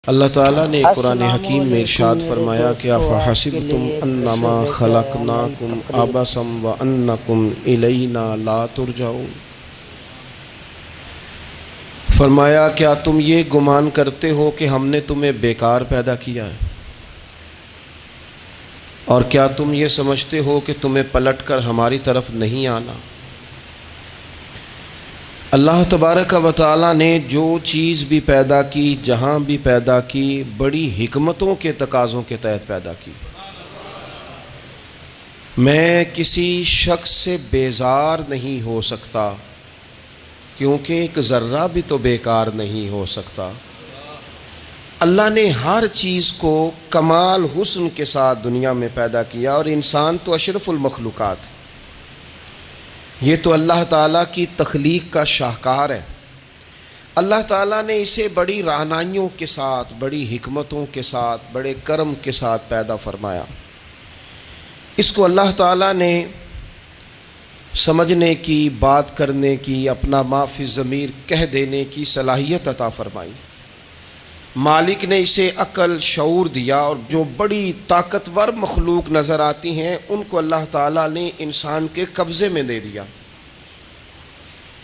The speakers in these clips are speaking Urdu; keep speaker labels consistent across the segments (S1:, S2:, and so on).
S1: اللہ تعالیٰ نے قرآن حکیم میں ارشاد فرمایا کہ افحسبتم انما خلقناکم عبثا وانکم الینا لا ترجعون، فرمایا کیا تم یہ گمان کرتے ہو کہ ہم نے تمہیں بیکار پیدا کیا ہے، اور کیا تم یہ سمجھتے ہو کہ تمہیں پلٹ کر ہماری طرف نہیں آنا؟ اللہ تبارک و تعالیٰ نے جو چیز بھی پیدا کی، جہاں بھی پیدا کی، بڑی حکمتوں کے تقاضوں کے تحت پیدا کی۔ میں کسی شخص سے بیزار نہیں ہو سکتا، کیونکہ ایک ذرہ بھی تو بیکار نہیں ہو سکتا۔ اللہ نے ہر چیز کو کمال حسن کے ساتھ دنیا میں پیدا کیا، اور انسان تو اشرف المخلوقات ہے۔ یہ تو اللہ تعالیٰ کی تخلیق کا شاہکار ہے۔ اللہ تعالیٰ نے اسے بڑی رہنائیوں کے ساتھ، بڑی حکمتوں کے ساتھ، بڑے کرم کے ساتھ پیدا فرمایا۔ اس کو اللہ تعالیٰ نے سمجھنے کی، بات کرنے کی، اپنا ما فی الضمیر کہہ دینے کی صلاحیت عطا فرمائی۔ مالک نے اسے عقل، شعور دیا، اور جو بڑی طاقتور مخلوق نظر آتی ہیں ان کو اللہ تعالیٰ نے انسان کے قبضے میں دے دیا۔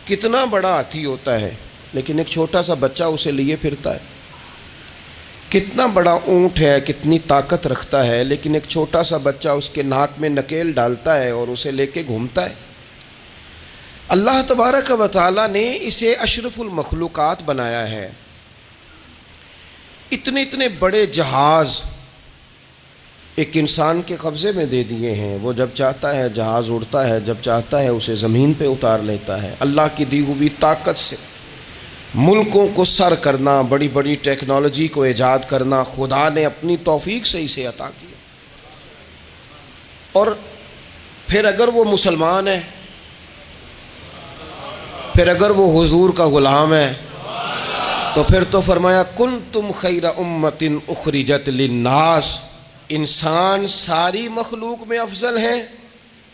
S1: کتنا بڑا ہاتھی ہوتا ہے لیکن ایک چھوٹا سا بچہ اسے لیے پھرتا ہے۔ کتنا بڑا اونٹ ہے، کتنی طاقت رکھتا ہے، لیکن ایک چھوٹا سا بچہ اس کے ناک میں نکیل ڈالتا ہے اور اسے لے کے گھومتا ہے۔ اللہ تبارک و تعالیٰ نے اسے اشرف المخلوقات بنایا ہے۔ اتنے اتنے بڑے جہاز ایک انسان کے قبضے میں دے دیے ہیں۔ وہ جب چاہتا ہے جہاز اڑتا ہے، جب چاہتا ہے اسے زمین پہ اتار لیتا ہے۔ اللہ کی دی ہوئی طاقت سے ملکوں کو سر کرنا، بڑی بڑی ٹیکنالوجی کو ایجاد کرنا خدا نے اپنی توفیق سے اسے عطا کیا۔ اور پھر اگر وہ مسلمان ہے، پھر اگر وہ حضور کا غلام ہے، تو پھر تو فرمایا کنتم خیر امت اخرجت للناس، انسان ساری مخلوق میں افضل ہیں،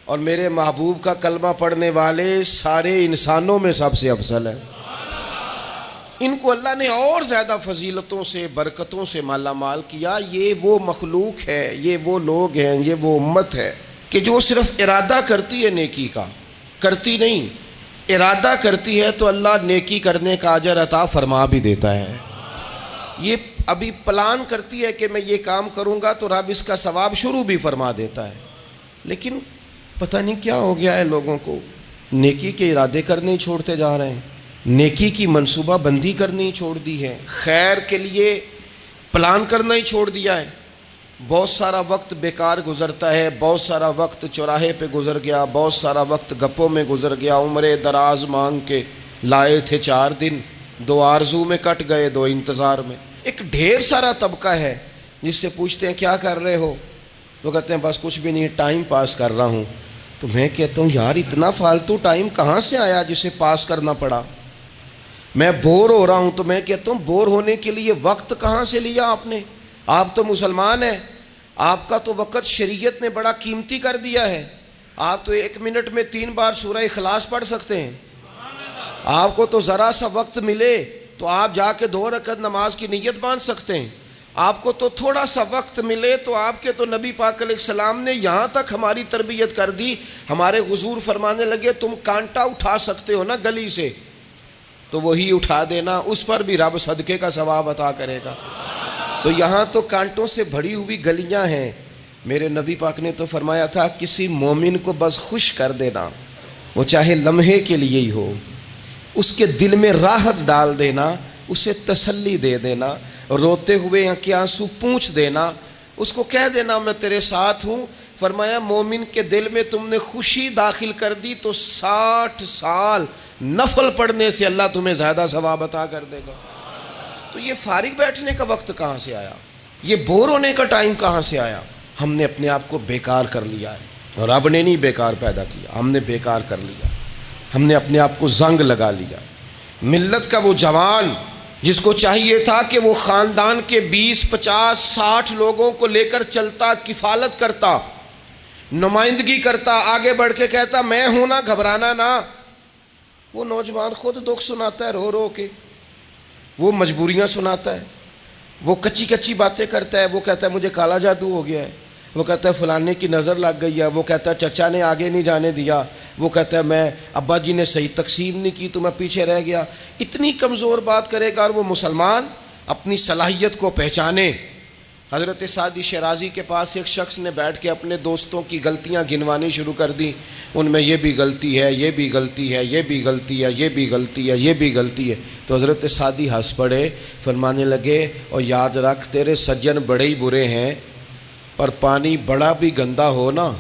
S1: اور میرے محبوب کا کلمہ پڑھنے والے سارے انسانوں میں سب سے افضل ہیں۔ ان کو اللہ نے اور زیادہ فضیلتوں سے، برکتوں سے مالا مال کیا۔ یہ وہ مخلوق ہے، یہ وہ لوگ ہیں، یہ وہ امت ہے کہ جو صرف ارادہ کرتی ہے نیکی کا، کرتی نہیں، ارادہ کرتی ہے تو اللہ نیکی کرنے کا اجر عطا فرما بھی دیتا ہے۔ یہ ابھی پلان کرتی ہے کہ میں یہ کام کروں گا تو رب اس کا ثواب شروع بھی فرما دیتا ہے، لیکن پتہ نہیں کیا ہو گیا ہے لوگوں کو، نیکی کے ارادے کرنے ہی چھوڑتے جا رہے ہیں، نیکی کی منصوبہ بندی کرنی ہی چھوڑ دی ہے، خیر کے لیے پلان کرنا ہی چھوڑ دیا ہے۔ بہت سارا وقت بیکار گزرتا ہے، بہت سارا وقت چوراہے پہ گزر گیا، بہت سارا وقت گپوں میں گزر گیا، عمرے دراز مانگ کے لائے تھے 4 دن، 2 آرزو میں کٹ گئے، 2 انتظار میں۔ ایک ڈھیر سارا طبقہ ہے جس سے پوچھتے ہیں کیا کر رہے ہو، وہ کہتے ہیں بس کچھ بھی نہیں، ٹائم پاس کر رہا ہوں۔ تو میں کہتا ہوں یار اتنا فالتو ٹائم کہاں سے آیا جسے پاس کرنا پڑا؟ میں بور ہو رہا ہوں، تو میں کہتا ہوں بور ہونے کے لیے وقت کہاں سے لیا آپ نے؟ آپ تو مسلمان ہیں، آپ کا تو وقت شریعت نے بڑا قیمتی کر دیا ہے۔ آپ تو 1 منٹ میں 3 بار سورہ اخلاص پڑھ سکتے ہیں۔ آپ کو تو ذرا سا وقت ملے تو آپ جا کے 2 رکعت نماز کی نیت باندھ سکتے ہیں۔ آپ کو تو تھوڑا سا وقت ملے تو آپ کے تو نبی پاک علیہ السلام نے یہاں تک ہماری تربیت کر دی، ہمارے حضور فرمانے لگے تم کانٹا اٹھا سکتے ہو نا گلی سے، تو وہی اٹھا دینا، اس پر بھی رب صدقے کا ثواب عطا کرے گا۔ تو یہاں تو کانٹوں سے بھری ہوئی گلیاں ہیں۔ میرے نبی پاک نے تو فرمایا تھا کسی مومن کو بس خوش کر دینا، وہ چاہے لمحے کے لیے ہی ہو، اس کے دل میں راحت ڈال دینا، اسے تسلی دے دینا، روتے ہوئے یا کے آنسو پونچھ دینا، اس کو کہہ دینا میں تیرے ساتھ ہوں۔ فرمایا مومن کے دل میں تم نے خوشی داخل کر دی تو 60 سال نفل پڑھنے سے اللہ تمہیں زیادہ ثواب عطا کر دے گا۔ تو یہ فارغ بیٹھنے کا وقت کہاں سے آیا؟ یہ بور ہونے کا ٹائم کہاں سے آیا؟ ہم نے اپنے آپ کو بیکار کر لیا ہے، اور رب نے نہیں بیکار پیدا کیا، ہم نے بیکار کر لیا، ہم نے اپنے آپ کو زنگ لگا لیا۔ ملت کا وہ جوان جس کو چاہیے تھا کہ وہ خاندان کے 20 50 60 لوگوں کو لے کر چلتا، کفالت کرتا، نمائندگی کرتا، آگے بڑھ کے کہتا میں ہوں نا، گھبرانا نہ، وہ نوجوان خود دکھ سناتا ہے رو رو کے، وہ مجبوریاں سناتا ہے، وہ کچی کچی باتیں کرتا ہے، وہ کہتا ہے مجھے کالا جادو ہو گیا ہے، وہ کہتا ہے فلانے کی نظر لگ گئی ہے، وہ کہتا ہے چچا نے آگے نہیں جانے دیا، وہ کہتا ہے میں ابا جی نے صحیح تقسیم نہیں کی تو میں پیچھے رہ گیا۔ اتنی کمزور بات کرے گا، اور وہ مسلمان اپنی صلاحیت کو پہچانے۔ حضرت سعدی شیرازی کے پاس ایک شخص نے بیٹھ کے اپنے دوستوں کی غلطیاں گنوانی شروع کر دی، ان میں یہ بھی غلطی ہے، یہ بھی غلطی ہے، یہ بھی غلطی ہے، یہ بھی غلطی ہے، یہ بھی غلطی ہے۔ تو حضرت سعدی ہنس پڑے، فرمانے لگے اور یاد رکھ تیرے سجن بڑے ہی برے ہیں، پر پانی بڑا بھی گندا ہو نا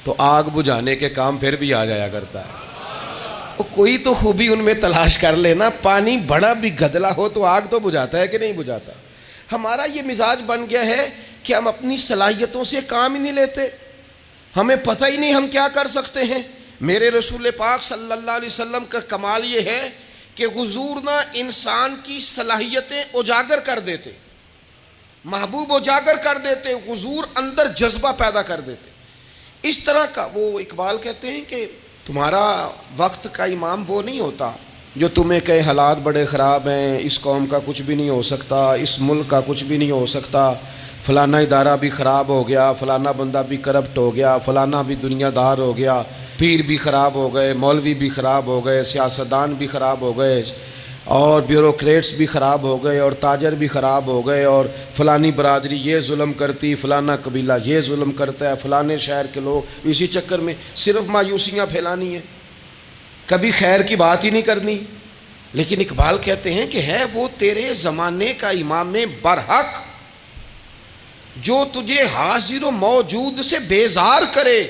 S1: تو آگ بجھانے کے کام پھر بھی آ جایا کرتا ہے۔ کوئی تو خوبی ان میں تلاش کر لینا، پانی بڑا بھی گدلا ہو تو آگ تو بجھاتا ہے کہ نہیں بجھاتا۔ ہمارا یہ مزاج بن گیا ہے کہ ہم اپنی صلاحیتوں سے کام ہی نہیں لیتے، ہمیں پتہ ہی نہیں ہم کیا کر سکتے ہیں۔ میرے رسول پاک صلی اللہ علیہ وسلم کا کمال یہ ہے کہ حضور نہ انسان کی صلاحیتیں اجاگر کر دیتے، محبوب اجاگر کر دیتے، حضور اندر جذبہ پیدا کر دیتے۔ اس طرح کا وہ اقبال کہتے ہیں کہ تمہارا وقت کا امام وہ نہیں ہوتا جو تمہیں کہے حالات بڑے خراب ہیں، اس قوم کا کچھ بھی نہیں ہو سکتا، اس ملک کا کچھ بھی نہیں ہو سکتا، فلانا ادارہ بھی خراب ہو گیا، فلانا بندہ بھی کرپٹ ہو گیا، فلانا بھی دنیا دار ہو گیا، پیر بھی خراب ہو گئے، مولوی بھی خراب ہو گئے، سیاستدان بھی خراب ہو گئے، اور بیوروکریٹس بھی خراب ہو گئے، اور تاجر بھی خراب ہو گئے، اور فلانی برادری یہ ظلم کرتی، فلانا قبیلہ یہ ظلم کرتا ہے، فلانے شہر کے لوگ، اسی چکر میں صرف مایوسیاں پھیلانی ہیں، کبھی خیر کی بات ہی نہیں کرنی۔ لیکن اقبال کہتے ہیں کہ ہے وہ تیرے زمانے کا امام برحق جو تجھے حاضر و موجود سے بیزار کرے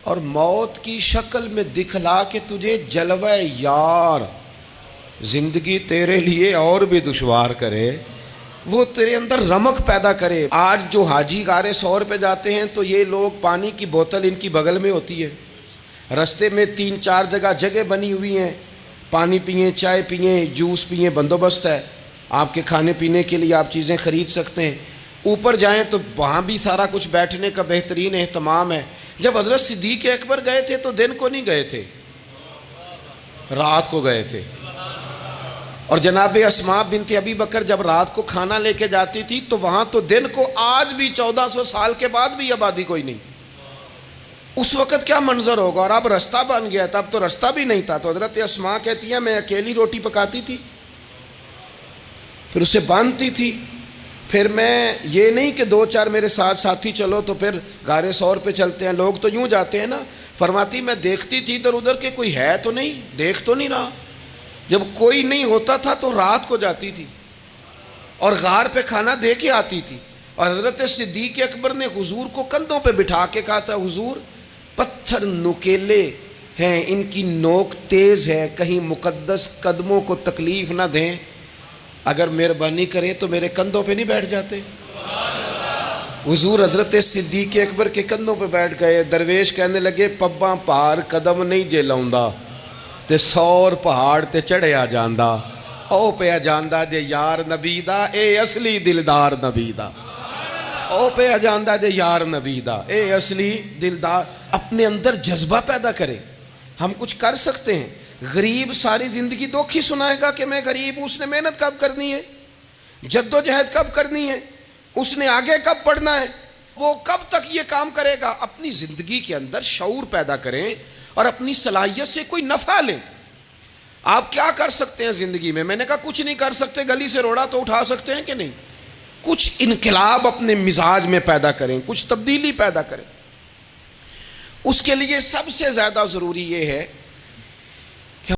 S1: اور موت کی شکل میں دکھلا کے تجھے جلوہ یار زندگی تیرے لیے اور بھی دشوار کرے، وہ تیرے اندر رمق پیدا کرے۔ آج جو حاجی غار سور پہ جاتے ہیں تو یہ لوگ پانی کی بوتل ان کی بغل میں ہوتی ہے، رستے میں 3-4 جگہ بنی ہوئی ہیں، پانی پئیں، چائے پئیں، جوس پئیں، بندوبست ہے، آپ کے کھانے پینے کے لیے آپ چیزیں خرید سکتے ہیں۔ اوپر جائیں تو وہاں بھی سارا کچھ بیٹھنے کا بہترین اہتمام ہے۔ جب حضرت صدیق اکبر گئے تھے تو دن کو نہیں گئے تھے، رات کو گئے تھے، اور جناب اسماء بنت ابی بکر جب رات کو کھانا لے کے جاتی تھی تو وہاں تو دن کو آج بھی 1400 سال کے بعد بھی آبادی کوئی نہیں۔ اس وقت کیا منظر ہوگا، اور اب رستہ بن گیا تھا، اب تو رستہ بھی نہیں تھا۔ تو حضرت اسماء کہتی ہیں میں اکیلی روٹی پکاتی تھی، پھر اسے باندھتی تھی، پھر میں یہ نہیں کہ 2-4 میرے ساتھ ساتھی چلو تو پھر غار سور پہ چلتے ہیں، لوگ تو یوں جاتے ہیں نا۔ فرماتی میں دیکھتی تھی ادھر ادھر کہ کوئی ہے تو نہیں، دیکھ تو نہیں رہا۔ جب کوئی نہیں ہوتا تھا تو رات کو جاتی تھی اور غار پہ کھانا دے کے آتی تھی، اور حضرت صدیق اکبر نے حضور کو کندھوں پہ بٹھا کے کہا تھا حضور پتھر نکیلے ہیں، ان کی نوک تیز ہے، کہیں مقدس قدموں کو تکلیف نہ دیں، اگر مہربانی کریں تو میرے کندھوں پہ نہیں بیٹھ جاتے۔ حضور حضرت صدیق اکبر کے کندھوں پہ بیٹھ گئے۔ درویش کہنے لگے پباں پار قدم نہیں جے لاؤندا تے 100 پہاڑ تے چڑھیا جاندا، او پیا جاندا جے یار نبی دا، اے اصلی دلدار نبی دا، او پیا جاندا جے یار نبی دا، اے اصلی دلدار۔ اپنے اندر جذبہ پیدا کریں، ہم کچھ کر سکتے ہیں۔ غریب ساری زندگی دکھ ہی سنائے گا کہ میں غریب ہوں، اس نے محنت کب کرنی ہے، جد و جہد کب کرنی ہے، اس نے آگے کب پڑھنا ہے، وہ کب تک یہ کام کرے گا۔ اپنی زندگی کے اندر شعور پیدا کریں اور اپنی صلاحیت سے کوئی نفع لیں۔ آپ کیا کر سکتے ہیں زندگی میں؟ میں نے کہا کچھ نہیں کر سکتے، گلی سے روڑا تو اٹھا سکتے ہیں کہ نہیں؟ کچھ انقلاب اپنے مزاج میں پیدا کریں، کچھ تبدیلی پیدا کریں۔ اس کے لیے سب سے زیادہ ضروری یہ ہے